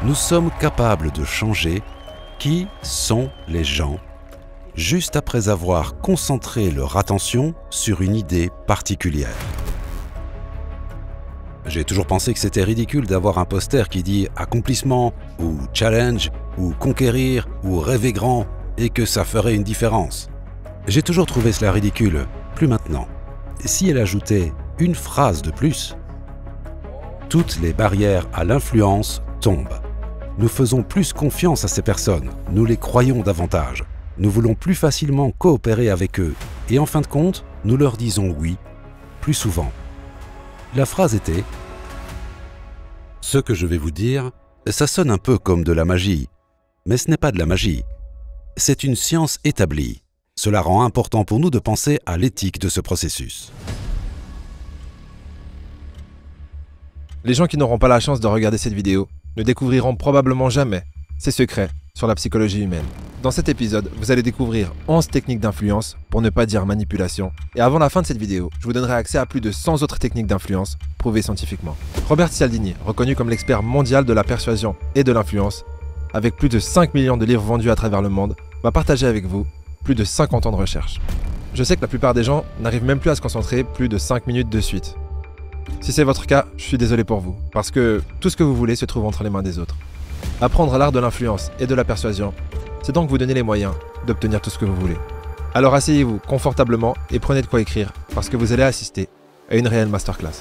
nous sommes capables de changer qui sont les gens juste après avoir concentré leur attention sur une idée particulière. J'ai toujours pensé que c'était ridicule d'avoir un poster qui dit « accomplissement » ou « challenge » ou « conquérir » ou « rêver grand » et que ça ferait une différence. J'ai toujours trouvé cela ridicule, plus maintenant. Si elle ajoutait une phrase de plus, toutes les barrières à l'influence tombent. Nous faisons plus confiance à ces personnes, nous les croyons davantage. Nous voulons plus facilement coopérer avec eux et en fin de compte, nous leur disons oui, plus souvent. La phrase était « Ce que je vais vous dire, ça sonne un peu comme de la magie, mais ce n'est pas de la magie. C'est une science établie. Cela rend important pour nous de penser à l'éthique de ce processus. » Les gens qui n'auront pas la chance de regarder cette vidéo ne découvriront probablement jamais ces secrets sur la psychologie humaine. Dans cet épisode, vous allez découvrir 11 techniques d'influence, pour ne pas dire manipulation. Et avant la fin de cette vidéo, je vous donnerai accès à plus de 100 autres techniques d'influence prouvées scientifiquement. Robert Cialdini, reconnu comme l'expert mondial de la persuasion et de l'influence, avec plus de 5 millions de livres vendus à travers le monde, va partager avec vous plus de 50 ans de recherche. Je sais que la plupart des gens n'arrivent même plus à se concentrer plus de 5 minutes de suite. Si c'est votre cas, je suis désolé pour vous, parce que tout ce que vous voulez se trouve entre les mains des autres. Apprendre l'art de l'influence et de la persuasion, c'est donc vous donner les moyens d'obtenir tout ce que vous voulez. Alors asseyez-vous confortablement et prenez de quoi écrire, parce que vous allez assister à une réelle masterclass.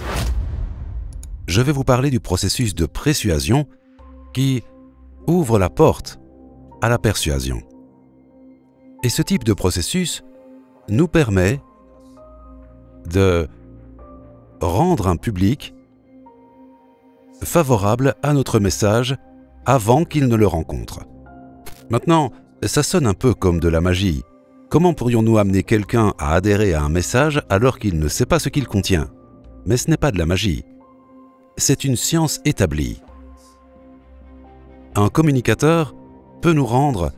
Je vais vous parler du processus de persuasion qui ouvre la porte à la persuasion. Et ce type de processus nous permet de rendre un public favorable à notre message avant qu'il ne le rencontre. Maintenant, ça sonne un peu comme de la magie. Comment pourrions-nous amener quelqu'un à adhérer à un message alors qu'il ne sait pas ce qu'il contient? Mais ce n'est pas de la magie. C'est une science établie. Un communicateur peut nous rendre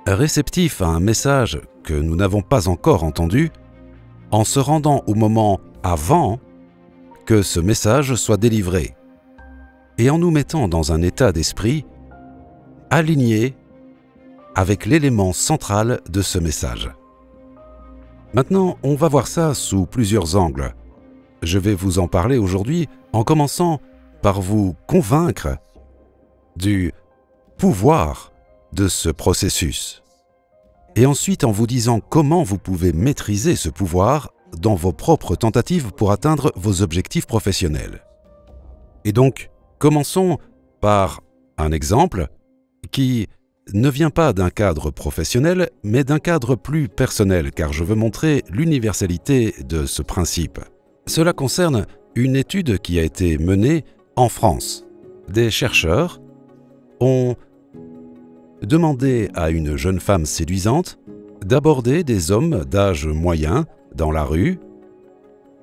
réceptifs à un message que nous n'avons pas encore entendu en se rendant au moment avant que ce message soit délivré et en nous mettant dans un état d'esprit aligné avec l'élément central de ce message. Maintenant, on va voir ça sous plusieurs angles. Je vais vous en parler aujourd'hui en commençant par vous convaincre du pouvoir de ce processus et ensuite en vous disant comment vous pouvez maîtriser ce pouvoir dans vos propres tentatives pour atteindre vos objectifs professionnels. Et donc, commençons par un exemple qui ne vient pas d'un cadre professionnel, mais d'un cadre plus personnel, car je veux montrer l'universalité de ce principe. Cela concerne une étude qui a été menée en France. Des chercheurs ont demandé à une jeune femme séduisante d'aborder des hommes d'âge moyen dans la rue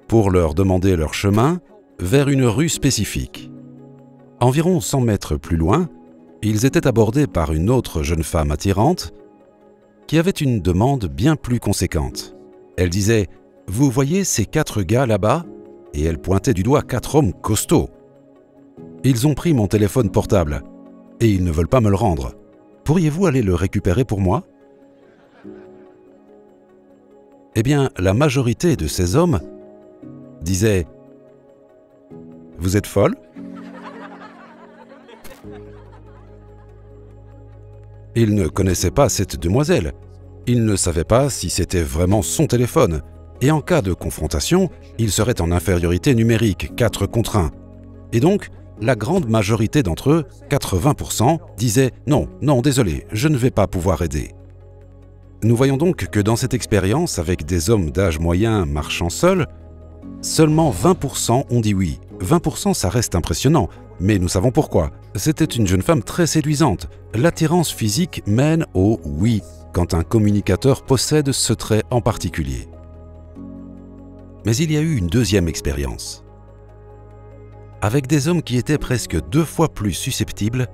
pour leur demander leur chemin vers une rue spécifique. Environ 100 mètres plus loin, ils étaient abordés par une autre jeune femme attirante qui avait une demande bien plus conséquente. Elle disait « Vous voyez ces 4 gars là-bas ?» et elle pointait du doigt 4 hommes costauds. « Ils ont pris mon téléphone portable et ils ne veulent pas me le rendre. Pourriez-vous aller le récupérer pour moi ?» Eh bien, la majorité de ces hommes disaient « Vous êtes folle ?» Ils ne connaissaient pas cette demoiselle. Ils ne savaient pas si c'était vraiment son téléphone. Et en cas de confrontation, ils seraient en infériorité numérique, 4 contre 1. Et donc, la grande majorité d'entre eux, 80%, disaient « Non, non, désolé, je ne vais pas pouvoir aider ». Nous voyons donc que dans cette expérience, avec des hommes d'âge moyen marchant seuls, seulement 20% ont dit oui. 20% ça reste impressionnant, mais nous savons pourquoi. C'était une jeune femme très séduisante. L'attirance physique mène au oui quand un communicateur possède ce trait en particulier. Mais il y a eu une deuxième expérience. Avec des hommes qui étaient presque 2 fois plus susceptibles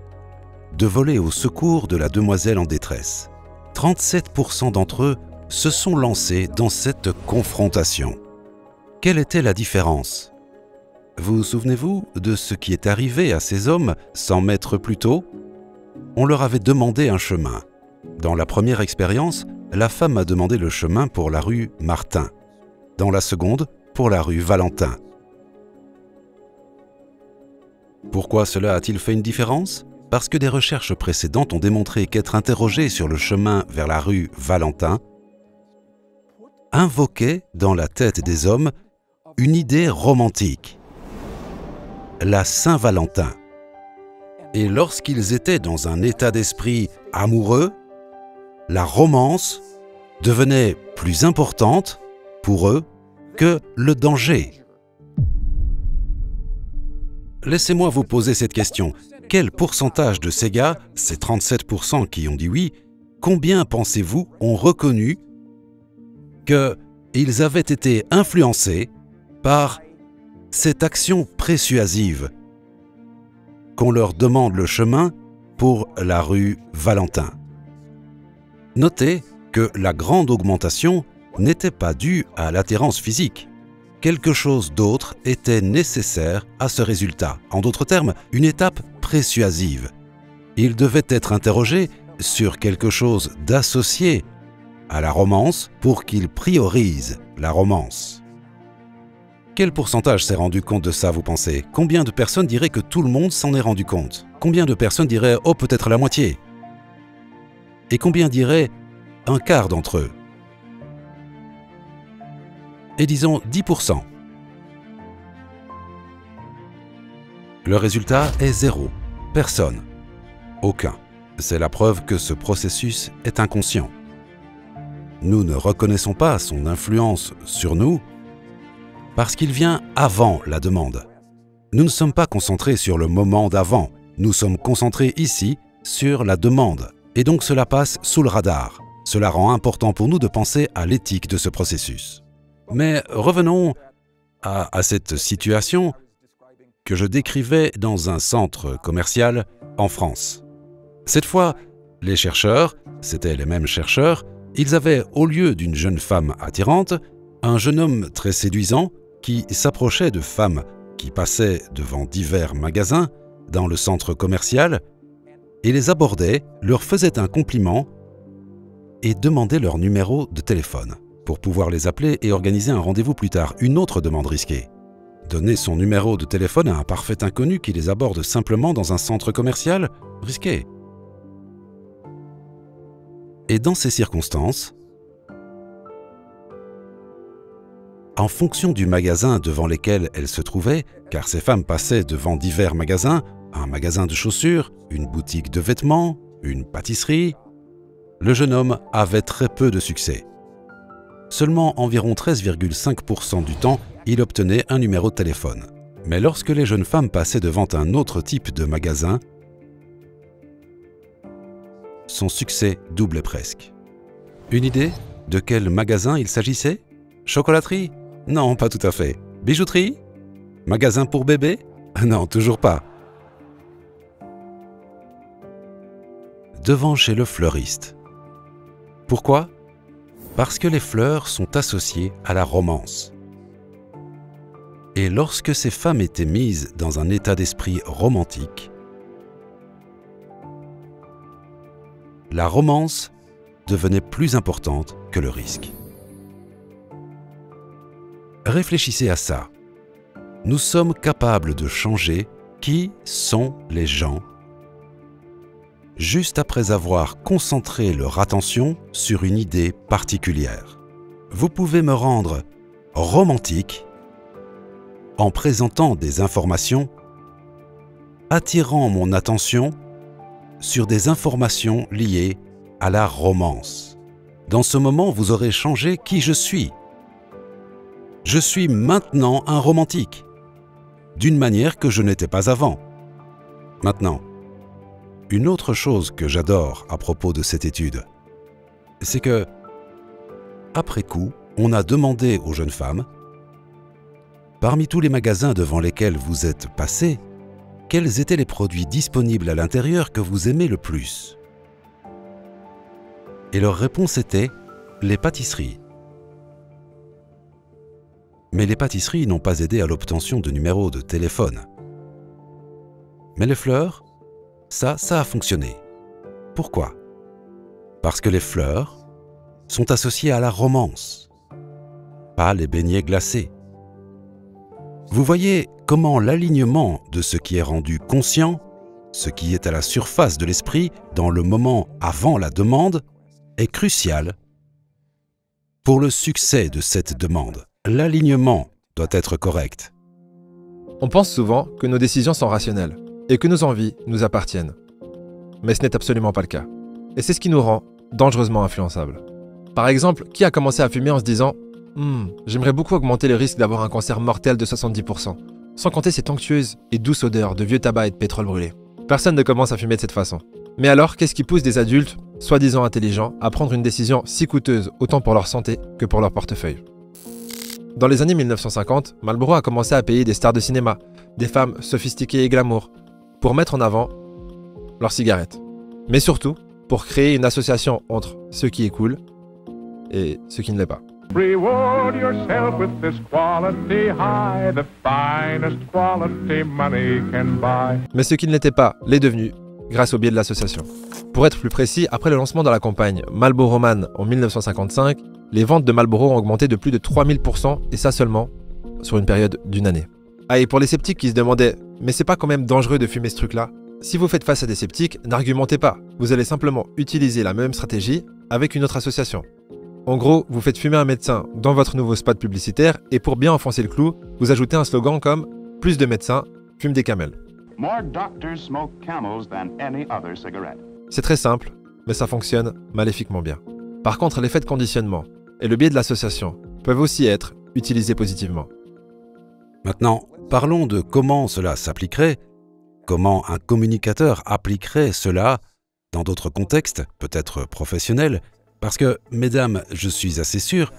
de voler au secours de la demoiselle en détresse. 37% d'entre eux se sont lancés dans cette confrontation. Quelle était la différence? Vous souvenez-vous de ce qui est arrivé à ces hommes 100 mètres plus tôt? On leur avait demandé un chemin. Dans la première expérience, la femme a demandé le chemin pour la rue Martin. Dans la seconde, pour la rue Valentin. Pourquoi cela a-t-il fait une différence? Parce que des recherches précédentes ont démontré qu'être interrogé sur le chemin vers la rue Valentin invoquait dans la tête des hommes une idée romantique, la Saint-Valentin. Et lorsqu'ils étaient dans un état d'esprit amoureux, la romance devenait plus importante pour eux que le danger. Laissez-moi vous poser cette question. Quel pourcentage de ces gars, ces 37% qui ont dit oui, combien pensez-vous ont reconnu qu'ils avaient été influencés par cette action persuasive qu'on leur demande le chemin pour la rue Valentin? Notez que la grande augmentation n'était pas due à l'attirance physique. Quelque chose d'autre était nécessaire à ce résultat. En d'autres termes, une étape persuasive. Ils devaient être interrogés sur quelque chose d'associé à la romance pour qu'ils priorisent la romance. Quel pourcentage s'est rendu compte de ça, vous pensez? Combien de personnes diraient que tout le monde s'en est rendu compte? Combien de personnes diraient « oh, peut-être la moitié » Et combien diraient un quart d'entre eux? Et disons 10%. Le résultat est 0. Personne. Aucun. C'est la preuve que ce processus est inconscient. Nous ne reconnaissons pas son influence sur nous parce qu'il vient avant la demande. Nous ne sommes pas concentrés sur le moment d'avant. Nous sommes concentrés ici sur la demande. Et donc cela passe sous le radar. Cela rend important pour nous de penser à l'éthique de ce processus. Mais revenons à cette situation que je décrivais dans un centre commercial en France. Cette fois, les chercheurs, c'étaient les mêmes chercheurs, ils avaient, au lieu d'une jeune femme attirante, un jeune homme très séduisant qui s'approchait de femmes qui passaient devant divers magasins dans le centre commercial et les abordait, leur faisait un compliment et demandait leur numéro de téléphone pour pouvoir les appeler et organiser un rendez-vous plus tard. Une autre demande risquée. Donner son numéro de téléphone à un parfait inconnu qui les aborde simplement dans un centre commercial? Risqué. Et dans ces circonstances, en fonction du magasin devant lequel elles se trouvaient, car ces femmes passaient devant divers magasins, un magasin de chaussures, une boutique de vêtements, une pâtisserie, le jeune homme avait très peu de succès. Seulement environ 13,5% du temps, il obtenait un numéro de téléphone. Mais lorsque les jeunes femmes passaient devant un autre type de magasin, son succès doublait presque. Une idée de quel magasin il s'agissait? Chocolaterie? Non, pas tout à fait. Bijouterie? Magasin pour bébé? Non, toujours pas. Devant chez le fleuriste. Pourquoi? Parce que les fleurs sont associées à la romance. Et lorsque ces femmes étaient mises dans un état d'esprit romantique, la romance devenait plus importante que le risque. Réfléchissez à ça. Nous sommes capables de changer qui sont les gens juste après avoir concentré leur attention sur une idée particulière. Vous pouvez me rendre romantique en présentant des informations, attirant mon attention sur des informations liées à la romance. Dans ce moment, vous aurez changé qui je suis. Je suis maintenant un romantique, d'une manière que je n'étais pas avant. Maintenant, une autre chose que j'adore à propos de cette étude, c'est que, après coup, on a demandé aux jeunes femmes, parmi tous les magasins devant lesquels vous êtes passés, quels étaient les produits disponibles à l'intérieur que vous aimez le plus? Et leur réponse était les pâtisseries. Mais les pâtisseries n'ont pas aidé à l'obtention de numéros de téléphone. Mais les fleurs, ça a fonctionné. Pourquoi? Parce que les fleurs sont associées à la romance, pas les beignets glacés. Vous voyez comment l'alignement de ce qui est rendu conscient, ce qui est à la surface de l'esprit dans le moment avant la demande, est crucial pour le succès de cette demande. L'alignement doit être correct. On pense souvent que nos décisions sont rationnelles et que nos envies nous appartiennent. Mais ce n'est absolument pas le cas. Et c'est ce qui nous rend dangereusement influençables. Par exemple, qui a commencé à fumer en se disant « J'aimerais beaucoup augmenter le risque d'avoir un cancer mortel de 70%, sans compter cette onctueuse et douce odeur de vieux tabac et de pétrole brûlé. » Personne ne commence à fumer de cette façon. Mais alors, qu'est-ce qui pousse des adultes, soi-disant intelligents, à prendre une décision si coûteuse autant pour leur santé que pour leur portefeuille? Dans les années 1950, Marlboro a commencé à payer des stars de cinéma, des femmes sophistiquées et glamour, pour mettre en avant leurs cigarettes. Mais surtout, pour créer une association entre ce qui est cool et ce qui ne l'est pas. Reward yourself with this quality high, the finest quality money can buy. Mais ce qui ne l'était pas l'est devenu grâce au biais de l'association. Pour être plus précis, après le lancement de la campagne Marlboro Man en 1955, les ventes de Marlboro ont augmenté de plus de 3000% et ça seulement sur une période d'une année. Ah, et pour les sceptiques qui se demandaient « mais c'est pas quand même dangereux de fumer ce truc-là ?» Si vous faites face à des sceptiques, n'argumentez pas. Vous allez simplement utiliser la même stratégie avec une autre association. En gros, vous faites fumer un médecin dans votre nouveau spot publicitaire et pour bien enfoncer le clou, vous ajoutez un slogan comme « Plus de médecins fument des camels ». More doctors smoke Camels than any other cigarette. C'est très simple, mais ça fonctionne maléfiquement bien. Par contre, l'effet de conditionnement et le biais de l'association peuvent aussi être utilisés positivement. Maintenant, parlons de comment cela s'appliquerait, comment un communicateur appliquerait cela dans d'autres contextes, peut-être professionnels, parce que, mesdames, je suis assez sûr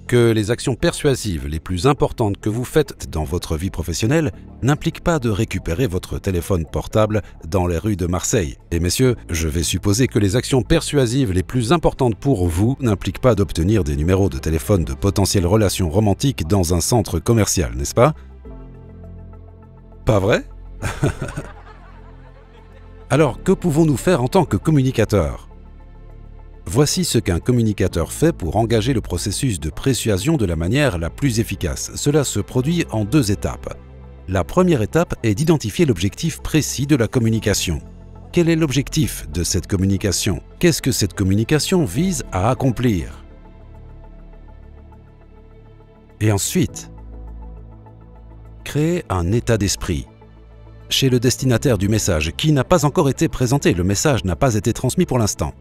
que les actions persuasives les plus importantes que vous faites dans votre vie professionnelle n'impliquent pas de récupérer votre téléphone portable dans les rues de Marseille. Et messieurs, je vais supposer que les actions persuasives les plus importantes pour vous n'impliquent pas d'obtenir des numéros de téléphone de potentielles relations romantiques dans un centre commercial, n'est-ce pas? Pas vrai? Alors, que pouvons-nous faire en tant que communicateurs? Voici ce qu'un communicateur fait pour engager le processus de persuasion de la manière la plus efficace. Cela se produit en 2 étapes. La première étape est d'identifier l'objectif précis de la communication. Quel est l'objectif de cette communication? Qu'est-ce que cette communication vise à accomplir? Et ensuite, créer un état d'esprit chez le destinataire du message qui n'a pas encore été présenté. Le message n'a pas été transmis pour l'instant.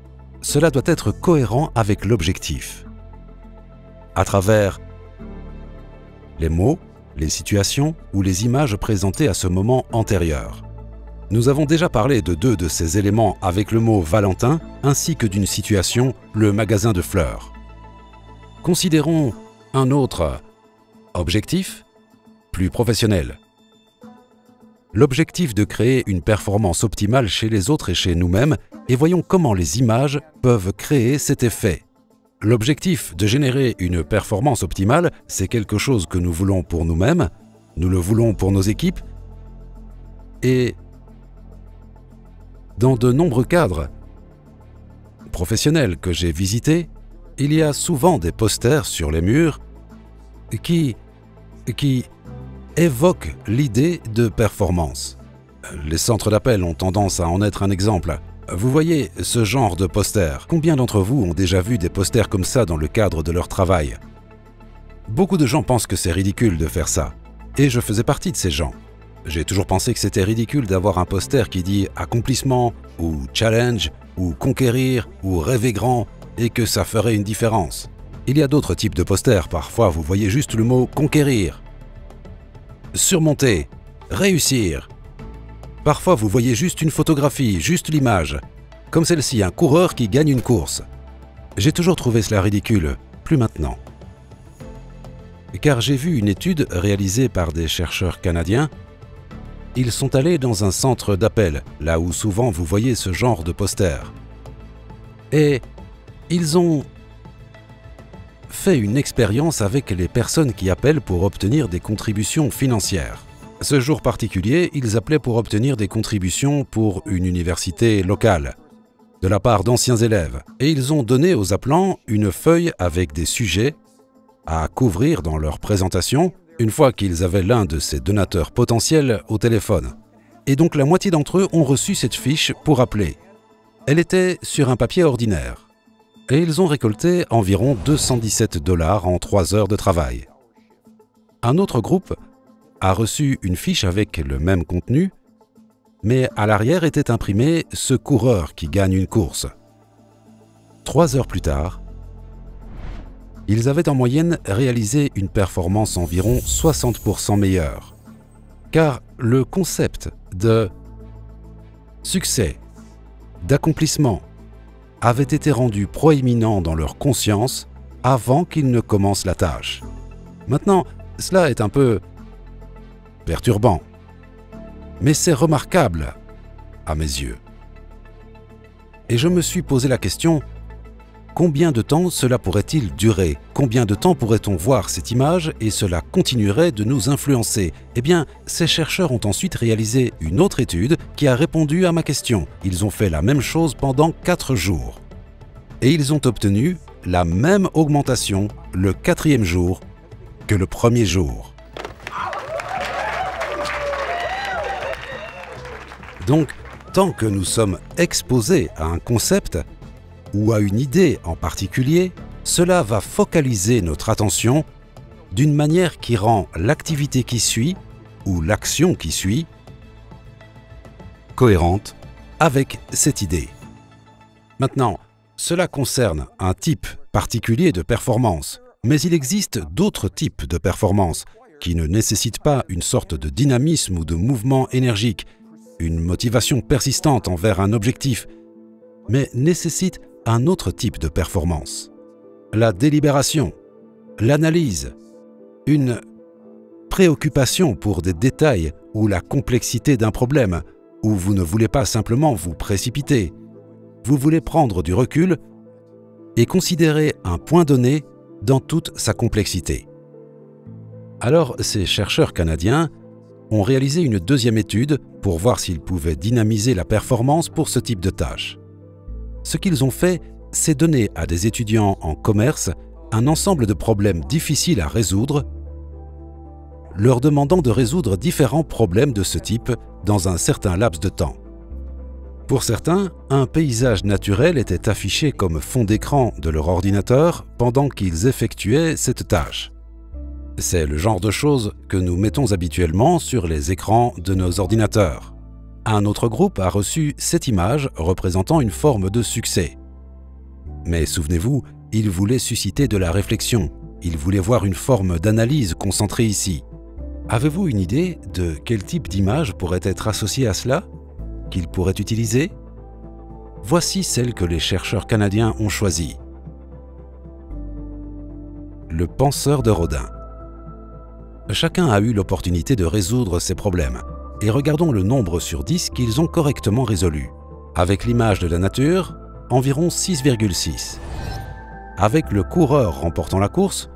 Cela doit être cohérent avec l'objectif. À travers les mots, les situations ou les images présentées à ce moment antérieur. Nous avons déjà parlé de 2 de ces éléments avec le mot Valentin ainsi que d'une situation, le magasin de fleurs. Considérons un autre objectif, plus professionnel. L'objectif de créer une performance optimale chez les autres et chez nous-mêmes, et voyons comment les images peuvent créer cet effet. L'objectif de générer une performance optimale, c'est quelque chose que nous voulons pour nous-mêmes, nous le voulons pour nos équipes, et dans de nombreux cadres professionnels que j'ai visités, il y a souvent des posters sur les murs qui évoque l'idée de performance. Les centres d'appel ont tendance à en être un exemple. Vous voyez ce genre de posters. Combien d'entre vous ont déjà vu des posters comme ça dans le cadre de leur travail? Beaucoup de gens pensent que c'est ridicule de faire ça. Et je faisais partie de ces gens. J'ai toujours pensé que c'était ridicule d'avoir un poster qui dit « accomplissement » ou « challenge » ou « conquérir » ou « rêver grand » et que ça ferait une différence. Il y a d'autres types de posters. Parfois, vous voyez juste le mot « conquérir ». Surmonter, réussir. Parfois, vous voyez juste une photographie, juste l'image, comme celle-ci, un coureur qui gagne une course. J'ai toujours trouvé cela ridicule, plus maintenant. Car j'ai vu une étude réalisée par des chercheurs canadiens. Ils sont allés dans un centre d'appel, là où souvent vous voyez ce genre de poster. Et ils ont fait une expérience avec les personnes qui appellent pour obtenir des contributions financières. Ce jour particulier, ils appelaient pour obtenir des contributions pour une université locale, de la part d'anciens élèves, et ils ont donné aux appelants une feuille avec des sujets à couvrir dans leur présentation une fois qu'ils avaient l'un de ces donateurs potentiels au téléphone. Et donc la moitié d'entre eux ont reçu cette fiche pour appeler. Elle était sur un papier ordinaire. Et ils ont récolté environ 217 $ en 3 heures de travail. Un autre groupe a reçu une fiche avec le même contenu, mais à l'arrière était imprimé « Ce coureur qui gagne une course ». 3 heures plus tard, ils avaient en moyenne réalisé une performance environ 60% meilleure. Car le concept de succès, d'accomplissement, avait été rendu proéminent dans leur conscience avant qu'ils ne commencent la tâche. Maintenant, cela est un peu perturbant, mais c'est remarquable à mes yeux. Et je me suis posé la question, combien de temps cela pourrait-il durer? Combien de temps pourrait-on voir cette image et cela continuerait de nous influencer? Eh bien, ces chercheurs ont ensuite réalisé une autre étude qui a répondu à ma question. Ils ont fait la même chose pendant 4 jours. Et ils ont obtenu la même augmentation le 4e jour que le 1er jour. Donc, tant que nous sommes exposés à un concept ou à une idée en particulier, cela va focaliser notre attention d'une manière qui rend l'activité qui suit ou l'action qui suit cohérente avec cette idée. Maintenant, cela concerne un type particulier de performance, mais il existe d'autres types de performance qui ne nécessitent pas une sorte de dynamisme ou de mouvement énergique, une motivation persistante envers un objectif, mais nécessitent un autre type de performance. La délibération, l'analyse, une préoccupation pour des détails ou la complexité d'un problème, où vous ne voulez pas simplement vous précipiter. Vous voulez prendre du recul et considérer un point donné dans toute sa complexité. Alors, ces chercheurs canadiens ont réalisé une deuxième étude pour voir s'ils pouvaient dynamiser la performance pour ce type de tâche. Ce qu'ils ont fait, c'est donner à des étudiants en commerce un ensemble de problèmes difficiles à résoudre, leur demandant de résoudre différents problèmes de ce type dans un certain laps de temps. Pour certains, un paysage naturel était affiché comme fond d'écran de leur ordinateur pendant qu'ils effectuaient cette tâche. C'est le genre de choses que nous mettons habituellement sur les écrans de nos ordinateurs. Un autre groupe a reçu cette image représentant une forme de succès. Mais souvenez-vous, il voulait susciter de la réflexion. Il voulait voir une forme d'analyse concentrée ici. Avez-vous une idée de quel type d'image pourrait être associée à cela, qu'il pourrait utiliser? Voici celle que les chercheurs canadiens ont choisie. Le penseur de Rodin. Chacun a eu l'opportunité de résoudre ses problèmes, et regardons le nombre sur 10 qu'ils ont correctement résolu. Avec l'image de la nature, environ 6,6. Avec le coureur remportant la course,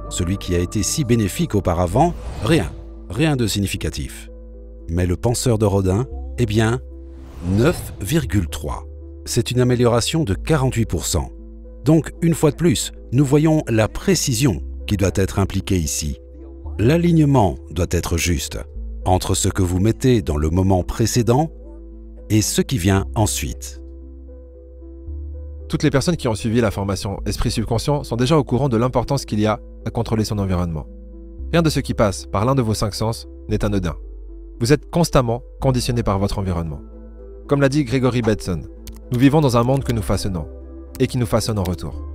celui qui a été si bénéfique auparavant, rien de significatif. Mais le penseur de Rodin, eh bien, 9,3. C'est une amélioration de 48%. Donc, une fois de plus, nous voyons la précision qui doit être impliquée ici. L'alignement doit être juste entre ce que vous mettez dans le moment précédent et ce qui vient ensuite. Toutes les personnes qui ont suivi la formation Esprit Subconscient sont déjà au courant de l'importance qu'il y a à contrôler son environnement. Rien de ce qui passe par l'un de vos 5 sens n'est anodin. Vous êtes constamment conditionné par votre environnement. Comme l'a dit Gregory Bateson, nous vivons dans un monde que nous façonnons et qui nous façonne en retour.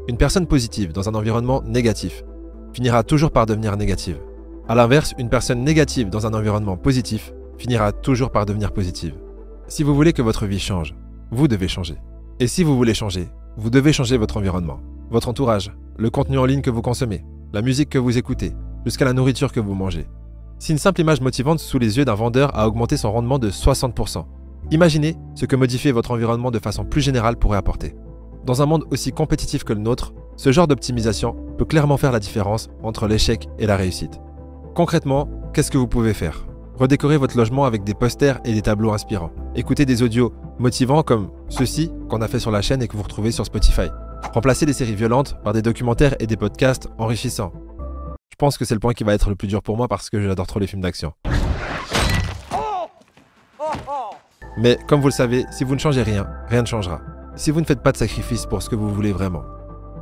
Une personne positive dans un environnement négatif finira toujours par devenir négative. A l'inverse, une personne négative dans un environnement positif finira toujours par devenir positive. Si vous voulez que votre vie change, vous devez changer. Et si vous voulez changer, vous devez changer votre environnement, votre entourage, le contenu en ligne que vous consommez, la musique que vous écoutez, jusqu'à la nourriture que vous mangez. Si une simple image motivante sous les yeux d'un vendeur a augmenté son rendement de 60%, imaginez ce que modifier votre environnement de façon plus générale pourrait apporter. Dans un monde aussi compétitif que le nôtre, Ce genre d'optimisation peut clairement faire la différence entre l'échec et la réussite. Concrètement, qu'est-ce que vous pouvez faire? Redécorez votre logement avec des posters et des tableaux inspirants. Écoutez des audios motivants comme ceux-ci qu'on a fait sur la chaîne et que vous retrouvez sur Spotify. Remplacez les séries violentes par des documentaires et des podcasts enrichissants. Je pense que c'est le point qui va être le plus dur pour moi parce que j'adore trop les films d'action. Mais comme vous le savez, si vous ne changez rien, rien ne changera. Si vous ne faites pas de sacrifice pour ce que vous voulez vraiment,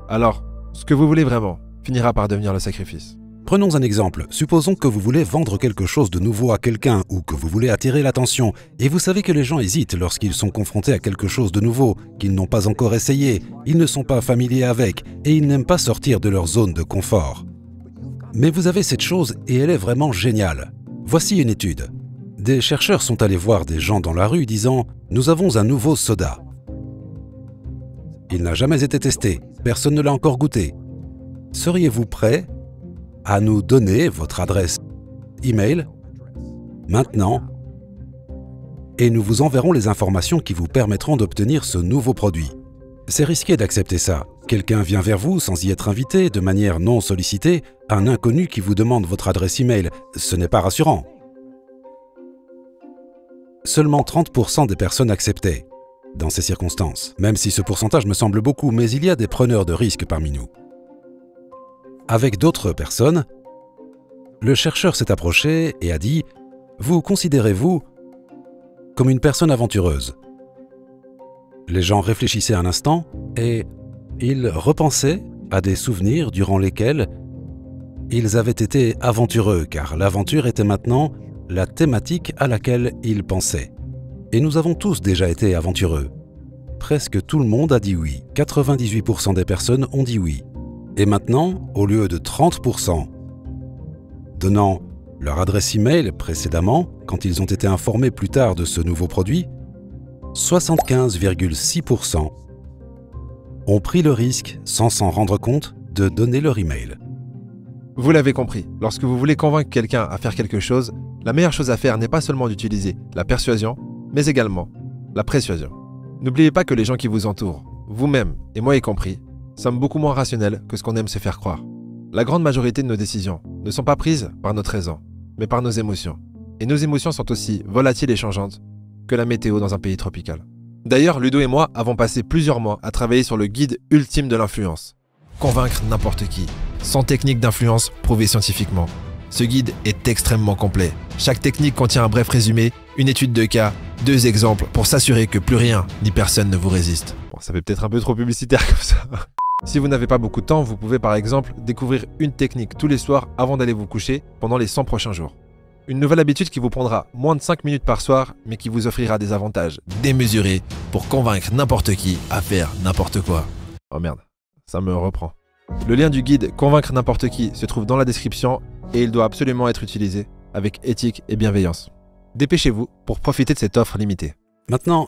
alors ce que vous voulez vraiment finira par devenir le sacrifice. Prenons un exemple. Supposons que vous voulez vendre quelque chose de nouveau à quelqu'un ou que vous voulez attirer l'attention et vous savez que les gens hésitent lorsqu'ils sont confrontés à quelque chose de nouveau, qu'ils n'ont pas encore essayé, ils ne sont pas familiers avec et ils n'aiment pas sortir de leur zone de confort. Mais vous avez cette chose et elle est vraiment géniale. Voici une étude. Des chercheurs sont allés voir des gens dans la rue disant « Nous avons un nouveau soda ». Il n'a jamais été testé, personne ne l'a encore goûté. Seriez-vous prêt à nous donner votre adresse email maintenant et nous vous enverrons les informations qui vous permettront d'obtenir ce nouveau produit. C'est risqué d'accepter ça. Quelqu'un vient vers vous sans y être invité, de manière non sollicitée, un inconnu qui vous demande votre adresse email. Ce n'est pas rassurant. Seulement 30% des personnes acceptaient dans ces circonstances, même si ce pourcentage me semble beaucoup, mais il y a des preneurs de risques parmi nous. Avec d'autres personnes, le chercheur s'est approché et a dit « Vous considérez-vous comme une personne aventureuse ?» Les gens réfléchissaient un instant et ils repensaient à des souvenirs durant lesquels ils avaient été aventureux, car l'aventure était maintenant la thématique à laquelle ils pensaient. Et nous avons tous déjà été aventureux. Presque tout le monde a dit oui. 98% des personnes ont dit oui. Et maintenant, au lieu de 30% donnant leur adresse email précédemment, quand ils ont été informés plus tard de ce nouveau produit, 75,6% ont pris le risque, sans s'en rendre compte, de donner leur email. Vous l'avez compris, lorsque vous voulez convaincre quelqu'un à faire quelque chose, la meilleure chose à faire n'est pas seulement d'utiliser la persuasion, mais également la persuasion. N'oubliez pas que les gens qui vous entourent, vous-même et moi y compris, sommes beaucoup moins rationnels que ce qu'on aime se faire croire. La grande majorité de nos décisions ne sont pas prises par notre raison, mais par nos émotions. Et nos émotions sont aussi volatiles et changeantes que la météo dans un pays tropical. D'ailleurs, Ludo et moi avons passé plusieurs mois à travailler sur le guide ultime de l'influence. Convaincre n'importe qui, sans technique d'influence prouvée scientifiquement. Ce guide est extrêmement complet. Chaque technique contient un bref résumé, une étude de cas, 2 exemples pour s'assurer que plus rien ni personne ne vous résiste. Bon, ça fait peut-être un peu trop publicitaire comme ça. Si vous n'avez pas beaucoup de temps, vous pouvez par exemple découvrir une technique tous les soirs avant d'aller vous coucher pendant les 100 prochains jours. Une nouvelle habitude qui vous prendra moins de 5 minutes par soir, mais qui vous offrira des avantages démesurés pour convaincre n'importe qui à faire n'importe quoi. Oh merde, ça me reprend. Le lien du guide Convaincre n'importe qui se trouve dans la description et il doit absolument être utilisé avec éthique et bienveillance. Dépêchez-vous pour profiter de cette offre limitée. Maintenant,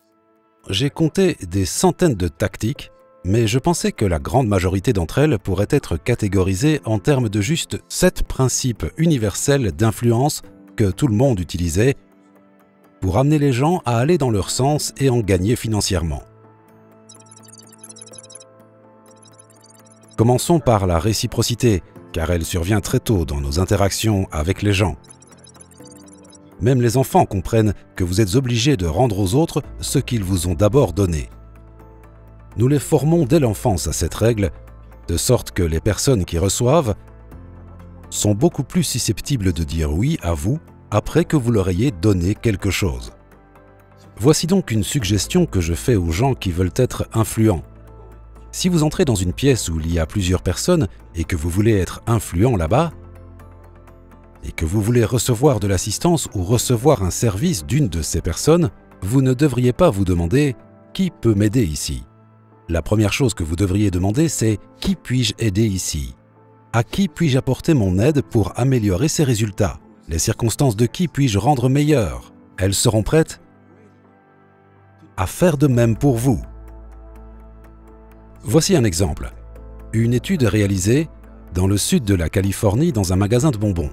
j'ai compté des centaines de tactiques, mais je pensais que la grande majorité d'entre elles pourraient être catégorisées en termes de juste 7 principes universels d'influence que tout le monde utilisait pour amener les gens à aller dans leur sens et en gagner financièrement. Commençons par la réciprocité, car elle survient très tôt dans nos interactions avec les gens. Même les enfants comprennent que vous êtes obligés de rendre aux autres ce qu'ils vous ont d'abord donné. Nous les formons dès l'enfance à cette règle, de sorte que les personnes qui reçoivent sont beaucoup plus susceptibles de dire oui à vous après que vous leur ayez donné quelque chose. Voici donc une suggestion que je fais aux gens qui veulent être influents. Si vous entrez dans une pièce où il y a plusieurs personnes et que vous voulez être influent là-bas, et que vous voulez recevoir de l'assistance ou recevoir un service d'une de ces personnes, vous ne devriez pas vous demander « Qui peut m'aider ici ?» La première chose que vous devriez demander, c'est « Qui puis-je aider ici ?» À qui puis-je apporter mon aide pour améliorer ses résultats? Les circonstances de qui puis-je rendre meilleures? Elles seront prêtes à faire de même pour vous. Voici un exemple. Une étude réalisée dans le sud de la Californie dans un magasin de bonbons.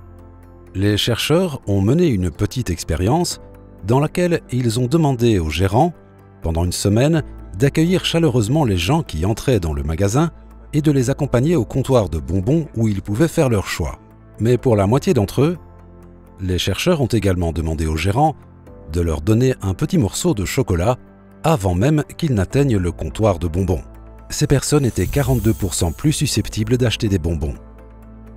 Les chercheurs ont mené une petite expérience dans laquelle ils ont demandé aux gérants, pendant une semaine, d'accueillir chaleureusement les gens qui entraient dans le magasin et de les accompagner au comptoir de bonbons où ils pouvaient faire leur choix. Mais pour la moitié d'entre eux, les chercheurs ont également demandé aux gérants de leur donner un petit morceau de chocolat avant même qu'ils n'atteignent le comptoir de bonbons. Ces personnes étaient 42% plus susceptibles d'acheter des bonbons.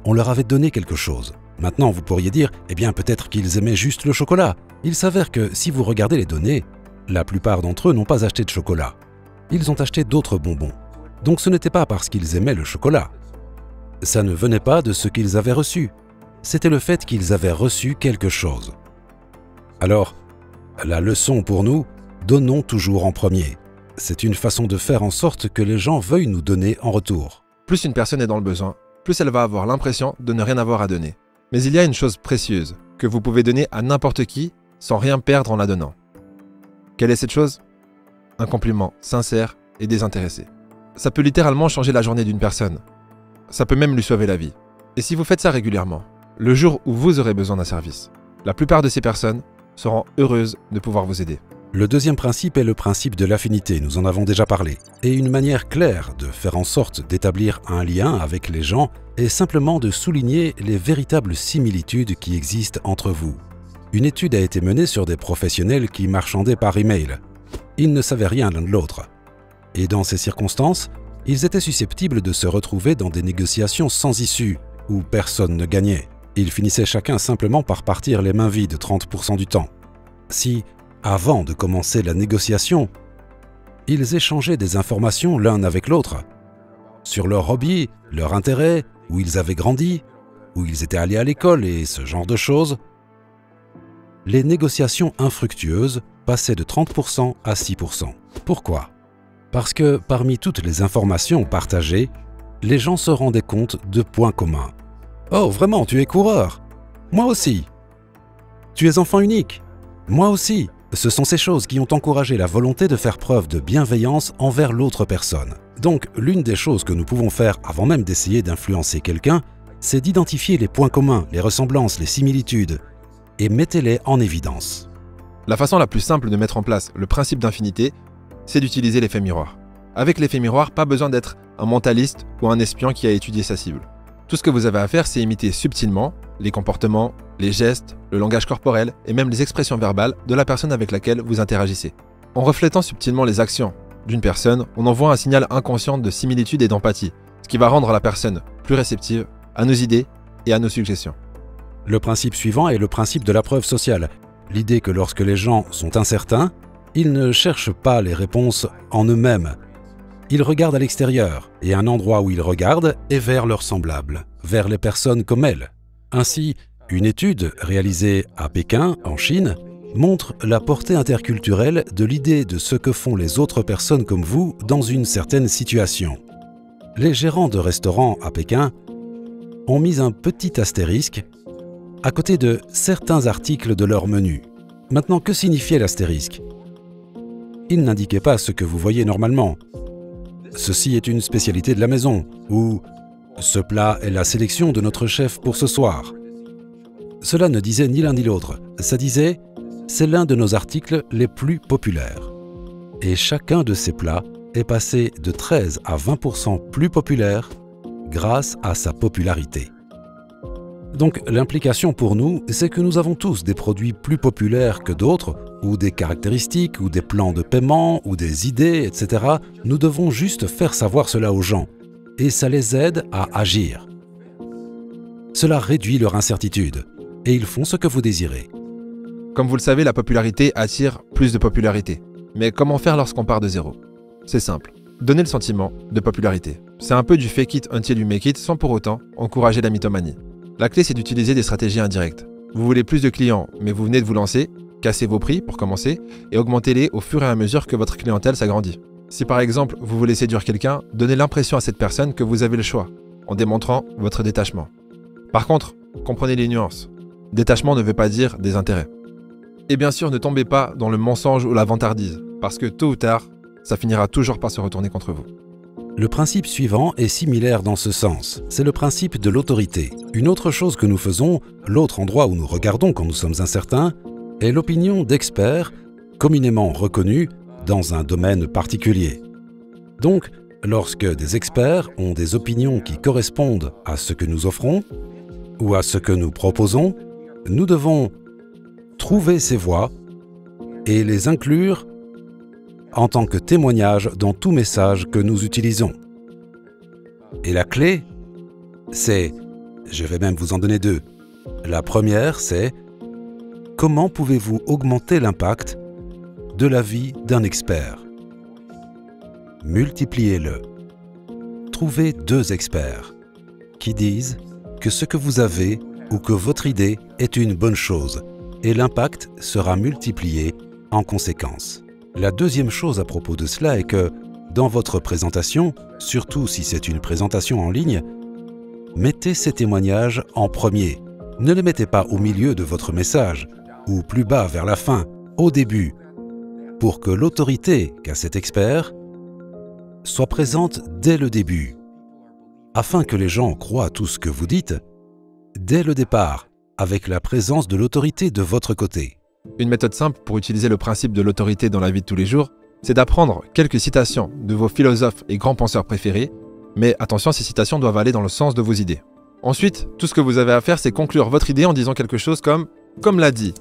On leur avait donné quelque chose. Maintenant, vous pourriez dire, eh bien peut-être qu'ils aimaient juste le chocolat. Il s'avère que si vous regardez les données, la plupart d'entre eux n'ont pas acheté de chocolat. Ils ont acheté d'autres bonbons. Donc ce n'était pas parce qu'ils aimaient le chocolat. Ça ne venait pas de ce qu'ils avaient reçu. C'était le fait qu'ils avaient reçu quelque chose. Alors, la leçon pour nous, donnons toujours en premier. C'est une façon de faire en sorte que les gens veuillent nous donner en retour. Plus une personne est dans le besoin, plus elle va avoir l'impression de ne rien avoir à donner. Mais il y a une chose précieuse que vous pouvez donner à n'importe qui sans rien perdre en la donnant. Quelle est cette chose? Un compliment sincère et désintéressé. Ça peut littéralement changer la journée d'une personne. Ça peut même lui sauver la vie. Et si vous faites ça régulièrement, le jour où vous aurez besoin d'un service, la plupart de ces personnes seront heureuses de pouvoir vous aider. Le deuxième principe est le principe de l'affinité, nous en avons déjà parlé. Et une manière claire de faire en sorte d'établir un lien avec les gens est simplement de souligner les véritables similitudes qui existent entre vous. Une étude a été menée sur des professionnels qui marchandaient par email. Ils ne savaient rien l'un de l'autre. Et dans ces circonstances, ils étaient susceptibles de se retrouver dans des négociations sans issue, où personne ne gagnait. Ils finissaient chacun simplement par partir les mains vides 30% du temps. Si, avant de commencer la négociation, ils échangeaient des informations l'un avec l'autre, sur leurs hobbies, leurs intérêts, où ils avaient grandi, où ils étaient allés à l'école et ce genre de choses, les négociations infructueuses passaient de 30% à 6%. Pourquoi? Parce que parmi toutes les informations partagées, les gens se rendaient compte de points communs. « Oh, vraiment, tu es coureur? Moi aussi. Tu es enfant unique? Moi aussi. » Ce sont ces choses qui ont encouragé la volonté de faire preuve de bienveillance envers l'autre personne. Donc, l'une des choses que nous pouvons faire avant même d'essayer d'influencer quelqu'un, c'est d'identifier les points communs, les ressemblances, les similitudes, et mettez-les en évidence. La façon la plus simple de mettre en place le principe d'infinité, c'est d'utiliser l'effet miroir. Avec l'effet miroir, pas besoin d'être un mentaliste ou un espion qui a étudié sa cible. Tout ce que vous avez à faire, c'est imiter subtilement les comportements, les gestes, le langage corporel et même les expressions verbales de la personne avec laquelle vous interagissez. En reflétant subtilement les actions d'une personne, on envoie un signal inconscient de similitude et d'empathie, ce qui va rendre la personne plus réceptive à nos idées et à nos suggestions. Le principe suivant est le principe de la preuve sociale. L'idée que lorsque les gens sont incertains, ils ne cherchent pas les réponses en eux-mêmes. Ils regardent à l'extérieur, et un endroit où ils regardent est vers leurs semblables, vers les personnes comme elles. Ainsi, une étude réalisée à Pékin, en Chine, montre la portée interculturelle de l'idée de ce que font les autres personnes comme vous dans une certaine situation. Les gérants de restaurants à Pékin ont mis un petit astérisque à côté de certains articles de leur menu. Maintenant, que signifiait l'astérisque? Il n'indiquait pas ce que vous voyez normalement. Ceci est une spécialité de la maison, ou ce plat est la sélection de notre chef pour ce soir. Cela ne disait ni l'un ni l'autre. Ça disait c'est l'un de nos articles les plus populaires. Et chacun de ces plats est passé de 13 à 20% plus populaire grâce à sa popularité. Donc l'implication pour nous, c'est que nous avons tous des produits plus populaires que d'autres, ou des caractéristiques, ou des plans de paiement, ou des idées, etc. Nous devons juste faire savoir cela aux gens, et ça les aide à agir. Cela réduit leur incertitude, et ils font ce que vous désirez. Comme vous le savez, la popularité attire plus de popularité. Mais comment faire lorsqu'on part de zéro? C'est simple. Donnez le sentiment de popularité. C'est un peu du fake it until you make it sans pour autant encourager la mythomanie. La clé, c'est d'utiliser des stratégies indirectes. Vous voulez plus de clients, mais vous venez de vous lancer, cassez vos prix pour commencer et augmentez-les au fur et à mesure que votre clientèle s'agrandit. Si par exemple, vous voulez séduire quelqu'un, donnez l'impression à cette personne que vous avez le choix, en démontrant votre détachement. Par contre, comprenez les nuances. Détachement ne veut pas dire désintérêt. Et bien sûr, ne tombez pas dans le mensonge ou la vantardise, parce que tôt ou tard, ça finira toujours par se retourner contre vous. Le principe suivant est similaire dans ce sens. C'est le principe de l'autorité. Une autre chose que nous faisons, l'autre endroit où nous regardons quand nous sommes incertains, est l'opinion d'experts communément reconnus dans un domaine particulier. Donc, Lorsque des experts ont des opinions qui correspondent à ce que nous offrons ou à ce que nous proposons, nous devons trouver ces voix et les inclure en tant que témoignage dans tout message que nous utilisons. Et la clé, c'est, je vais même vous en donner deux. La première, c'est comment pouvez-vous augmenter l'impact de la vie d'un expert? Multipliez-le. Trouvez 2 experts qui disent que ce que vous avez ou que votre idée est une bonne chose et l'impact sera multiplié en conséquence. La deuxième chose à propos de cela est que dans votre présentation, surtout si c'est une présentation en ligne, mettez ces témoignages en premier. Ne les mettez pas au milieu de votre message ou plus bas vers la fin, au début, pour que l'autorité qu'a cet expert soit présente dès le début, afin que les gens croient tout ce que vous dites dès le départ, avec la présence de l'autorité de votre côté. Une méthode simple pour utiliser le principe de l'autorité dans la vie de tous les jours, c'est d'apprendre quelques citations de vos philosophes et grands penseurs préférés, mais attention, ces citations doivent aller dans le sens de vos idées. Ensuite, tout ce que vous avez à faire, c'est conclure votre idée en disant quelque chose comme « comme l'a dit ».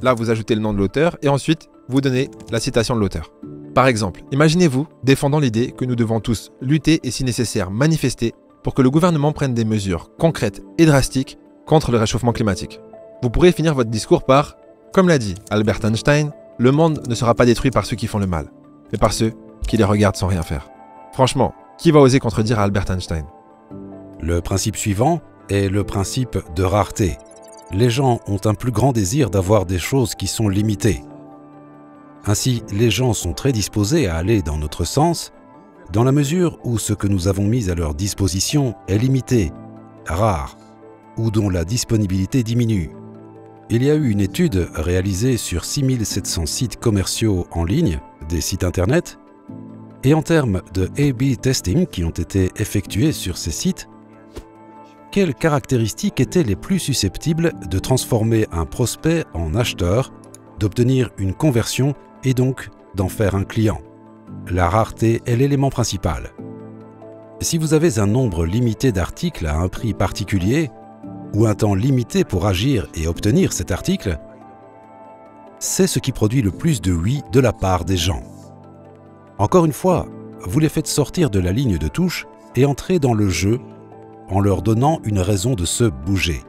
Là, vous ajoutez le nom de l'auteur et ensuite, vous donnez la citation de l'auteur. Par exemple, imaginez-vous défendant l'idée que nous devons tous lutter et si nécessaire manifester pour que le gouvernement prenne des mesures concrètes et drastiques contre le réchauffement climatique. Vous pourrez finir votre discours par « Comme l'a dit Albert Einstein, le monde ne sera pas détruit par ceux qui font le mal, mais par ceux qui les regardent sans rien faire. » Franchement, qui va oser contredire Albert Einstein? Le principe suivant est le principe de rareté. Les gens ont un plus grand désir d'avoir des choses qui sont limitées. Ainsi, les gens sont très disposés à aller dans notre sens, dans la mesure où ce que nous avons mis à leur disposition est limité, rare, ou dont la disponibilité diminue. Il y a eu une étude réalisée sur 6700 sites commerciaux en ligne, des sites internet, et en termes de A/B testing qui ont été effectués sur ces sites, quelles caractéristiques étaient les plus susceptibles de transformer un prospect en acheteur, d'obtenir une conversion et donc d'en faire un client? La rareté est l'élément principal. Si vous avez un nombre limité d'articles à un prix particulier, ou un temps limité pour agir et obtenir cet article, c'est ce qui produit le plus de oui de la part des gens. Encore une fois, vous les faites sortir de la ligne de touche et entrer dans le jeu en leur donnant une raison de se bouger.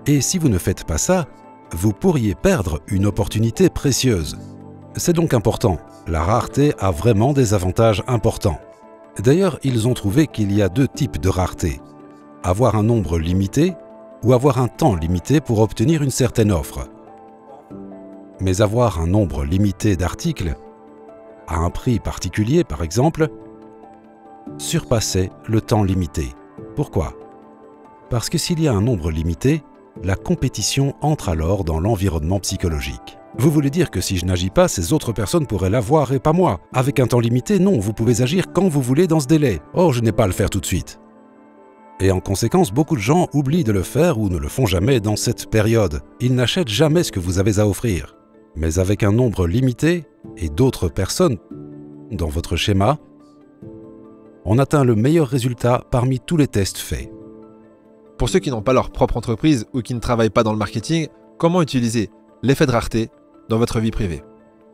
Et si vous ne faites pas ça, vous pourriez perdre une opportunité précieuse. C'est donc important. La rareté a vraiment des avantages importants. D'ailleurs, ils ont trouvé qu'il y a 2 types de rareté. Avoir un nombre limité ou avoir un temps limité pour obtenir une certaine offre. Mais avoir un nombre limité d'articles, à un prix particulier par exemple, surpassait le temps limité. Pourquoi? Parce que s'il y a un nombre limité, la compétition entre alors dans l'environnement psychologique. Vous voulez dire que si je n'agis pas, ces autres personnes pourraient l'avoir et pas moi. Avec un temps limité, non, vous pouvez agir quand vous voulez dans ce délai. Or, je n'ai pas à le faire tout de suite. Et en conséquence, beaucoup de gens oublient de le faire ou ne le font jamais dans cette période. Ils n'achètent jamais ce que vous avez à offrir. Mais avec un nombre limité et d'autres personnes dans votre schéma, on atteint le meilleur résultat parmi tous les tests faits. Pour ceux qui n'ont pas leur propre entreprise ou qui ne travaillent pas dans le marketing, comment utiliser l'effet de rareté dans votre vie privée?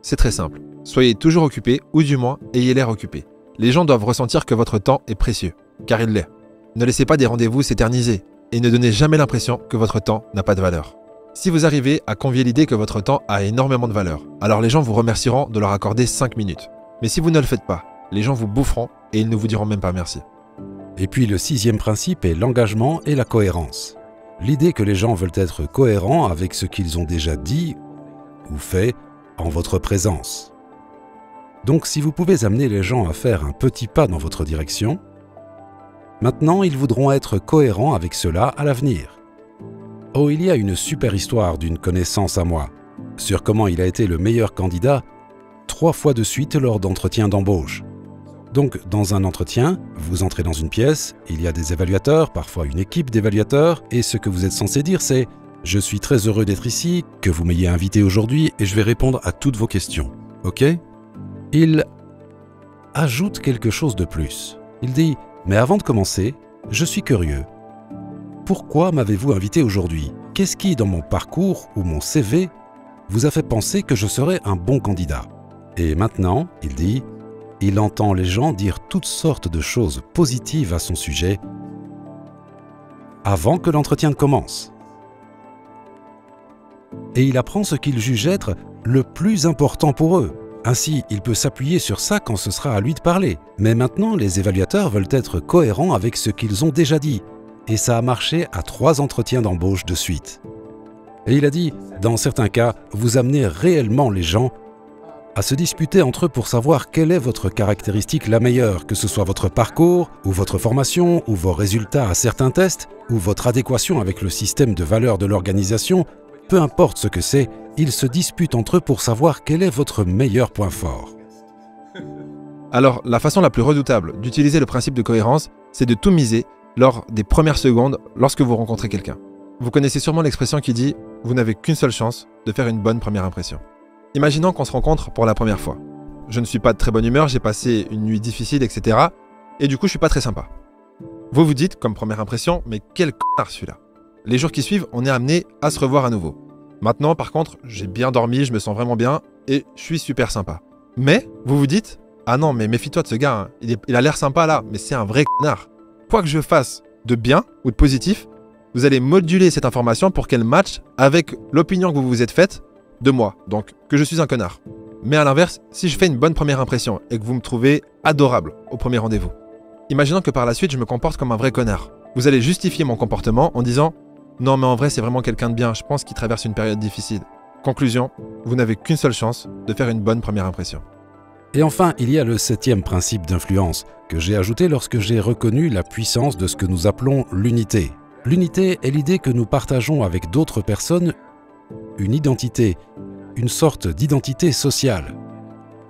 C'est très simple. Soyez toujours occupé, ou du moins, ayez l'air occupé. Les gens doivent ressentir que votre temps est précieux, car il l'est. Ne laissez pas des rendez-vous s'éterniser et ne donnez jamais l'impression que votre temps n'a pas de valeur. Si vous arrivez à convier l'idée que votre temps a énormément de valeur, alors les gens vous remercieront de leur accorder 5 minutes. Mais si vous ne le faites pas, les gens vous boufferont et ils ne vous diront même pas merci. Et puis le 6e principe est l'engagement et la cohérence. L'idée que les gens veulent être cohérents avec ce qu'ils ont déjà dit ou fait en votre présence. Donc si vous pouvez amener les gens à faire un petit pas dans votre direction, maintenant ils voudront être cohérents avec cela à l'avenir. Oh, il y a une super histoire d'une connaissance à moi, sur comment il a été le meilleur candidat 3 fois de suite lors d'entretiens d'embauche. Donc, dans un entretien, vous entrez dans une pièce, il y a des évaluateurs, parfois une équipe d'évaluateurs, et ce que vous êtes censé dire, c'est « Je suis très heureux d'être ici, que vous m'ayez invité aujourd'hui, et je vais répondre à toutes vos questions. » Ok? Il ajoute quelque chose de plus. Il dit « Mais avant de commencer, je suis curieux. Pourquoi m'avez-vous invité aujourd'hui? Qu'est-ce qui, dans mon parcours ou mon CV, vous a fait penser que je serais un bon candidat ?» Et maintenant, il dit, il entend les gens dire toutes sortes de choses positives à son sujet avant que l'entretien ne commence. Et il apprend ce qu'il juge être le plus important pour eux. Ainsi, il peut s'appuyer sur ça quand ce sera à lui de parler. Mais maintenant, les évaluateurs veulent être cohérents avec ce qu'ils ont déjà dit. Et ça a marché à 3 entretiens d'embauche de suite. Et il a dit, dans certains cas, vous amenez réellement les gens à se disputer entre eux pour savoir quelle est votre caractéristique la meilleure, que ce soit votre parcours, ou votre formation, ou vos résultats à certains tests, ou votre adéquation avec le système de valeurs de l'organisation, peu importe ce que c'est, ils se disputent entre eux pour savoir quel est votre meilleur point fort. Alors, la façon la plus redoutable d'utiliser le principe de cohérence, c'est de tout miser lors des premières secondes lorsque vous rencontrez quelqu'un. Vous connaissez sûrement l'expression qui dit « vous n'avez qu'une seule chance de faire une bonne première impression ». Imaginons qu'on se rencontre pour la première fois. Je ne suis pas de très bonne humeur, j'ai passé une nuit difficile, etc. Et du coup, je suis pas très sympa. Vous vous dites, comme première impression, mais quel connard celui-là. Les jours qui suivent, on est amené à se revoir à nouveau. Maintenant, par contre, j'ai bien dormi, je me sens vraiment bien et je suis super sympa. Mais, vous vous dites, ah non, mais méfie-toi de ce gars, hein. Il a l'air sympa là, mais c'est un vrai connard. Quoi que je fasse de bien ou de positif, vous allez moduler cette information pour qu'elle matche avec l'opinion que vous vous êtes faite de moi, donc que je suis un connard. Mais à l'inverse, si je fais une bonne première impression et que vous me trouvez adorable au premier rendez-vous, imaginons que par la suite je me comporte comme un vrai connard. Vous allez justifier mon comportement en disant « Non mais en vrai c'est vraiment quelqu'un de bien, je pense qu'il traverse une période difficile ». Conclusion, vous n'avez qu'une seule chance de faire une bonne première impression. Et enfin, il y a le 7e principe d'influence que j'ai ajouté lorsque j'ai reconnu la puissance de ce que nous appelons l'unité. L'unité est l'idée que nous partageons avec d'autres personnes une identité, une sorte d'identité sociale.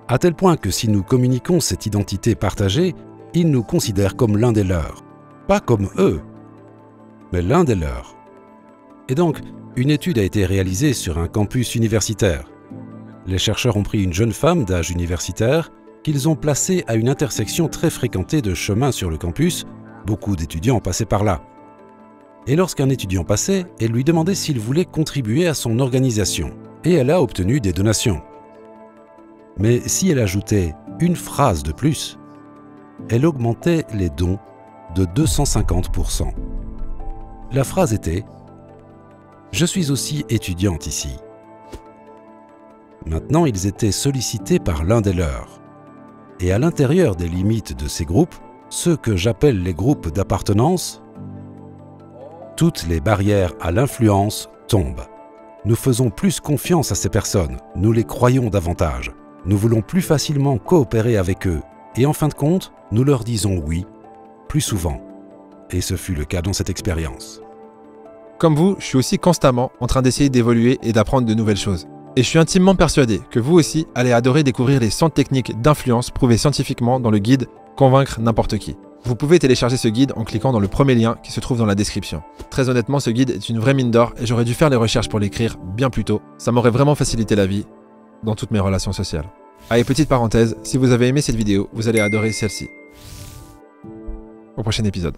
À tel point que si nous communiquons cette identité partagée, ils nous considèrent comme l'un des leurs. Pas comme eux, mais l'un des leurs. Et donc, une étude a été réalisée sur un campus universitaire. Les chercheurs ont pris une jeune femme d'âge universitaire qu'ils ont placée à une intersection très fréquentée de chemins sur le campus. Beaucoup d'étudiants passaient par là. Et lorsqu'un étudiant passait, elle lui demandait s'il voulait contribuer à son organisation. Et elle a obtenu des donations. Mais si elle ajoutait une phrase de plus, elle augmentait les dons de 250%. La phrase était « Je suis aussi étudiante ici ». Maintenant, ils étaient sollicités par l'un des leurs. Et à l'intérieur des limites de ces groupes, ceux que j'appelle les groupes d'appartenance, toutes les barrières à l'influence tombent. Nous faisons plus confiance à ces personnes, nous les croyons davantage. Nous voulons plus facilement coopérer avec eux. Et en fin de compte, nous leur disons oui, plus souvent. Et ce fut le cas dans cette expérience. Comme vous, je suis aussi constamment en train d'essayer d'évoluer et d'apprendre de nouvelles choses. Et je suis intimement persuadé que vous aussi allez adorer découvrir les 100 techniques d'influence prouvées scientifiquement dans le guide « Convaincre n'importe qui ». Vous pouvez télécharger ce guide en cliquant dans le premier lien qui se trouve dans la description. Très honnêtement, ce guide est une vraie mine d'or et j'aurais dû faire les recherches pour l'écrire bien plus tôt. Ça m'aurait vraiment facilité la vie dans toutes mes relations sociales. Allez, petite parenthèse, si vous avez aimé cette vidéo, vous allez adorer celle-ci. Au prochain épisode.